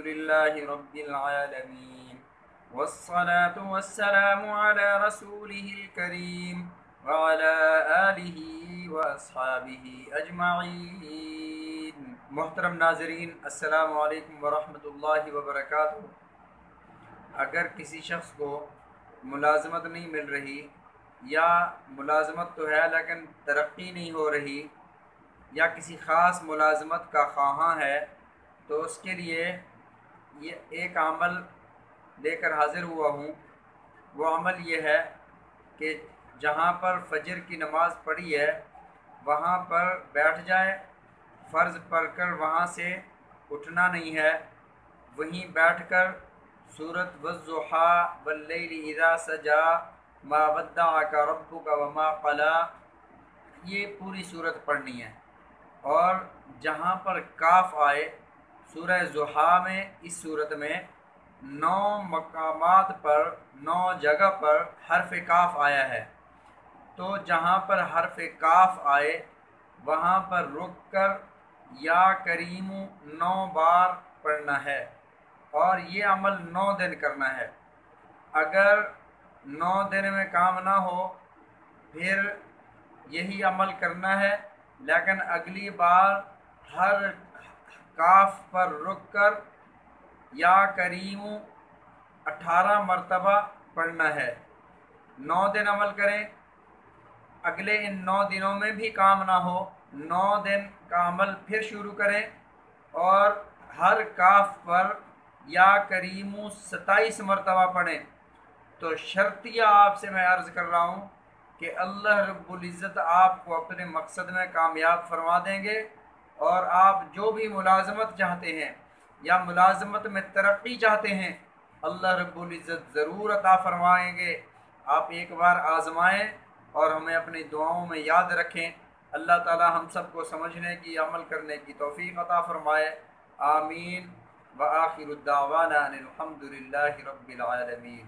لله رب العالمين والصلاة والسلام على رسوله الكريم وعلى آله وأصحابه أجمعين۔ محترم ناظرین، السلام علیکم ورحمۃ اللہ وبرکاتہ۔ اگر کسی شخص کو ملازمت نہیں مل رہی یا ملازمت تو ہے لیکن ترقی نہیں ہو رہی یا کسی خاص ملازمت کا خواہاں ہے تو اس کے لیے یہ ایک عمل لے کر حاضر ہوا ہوں۔ وہ عمل یہ ہے کہ جہاں پر فجر کی نماز پڑھی ہے وہاں پر بیٹھ جائے، فرض پڑھ کر وہاں سے اٹھنا نہیں ہے، وہیں بیٹھ کر سورۃ والضحیٰ واللیل اذا سجی ما ودعک ربک وما قلی یہ پوری صورت پڑھنی ہے۔ اور جہاں پر کاف آئے سورہ ضحیٰ میں، اس صورت میں 9 مقامات پر 9 جگہ پر حرف کاف آیا ہے، تو جہاں پر حرف کاف آئے وہاں پر رک کر یا کریم 9 بار پڑھنا ہے، اور یہ عمل 9 دن کرنا ہے۔ اگر 9 دن میں کام نہ ہو پھر یہی عمل کرنا ہے، لیکن اگلی بار ہر کاف پر رک کر یا کریم 18 مرتبہ پڑھنا ہے۔ 9 دن عمل کریں، اگلے ان 9 دنوں میں بھی کام نہ ہو 9 دن کا عمل پھر شروع کریں اور ہر کاف پر یا کریم 27 مرتبہ پڑھیں۔ تو شرطیہ آپ سے میں عرض کر رہا ہوں کہ اللہ رب العزت آپ کو اپنے مقصد میں کامیاب فرما دیں گے، اور آپ جو بھی ملازمت چاہتے ہیں یا ملازمت میں ترقی چاہتے ہیں اللہ رب العزت ضرور عطا فرمائیں گے۔ آپ ایک بار آزمائیں اور ہمیں اپنی دعاؤں میں یاد رکھیں۔ اللہ تعالی ہم سب کو سمجھنے کی، عمل کرنے کی توفیق عطا فرمائے، آمین۔ وآخر الدعوانا ان الحمد للہ رب العالمین۔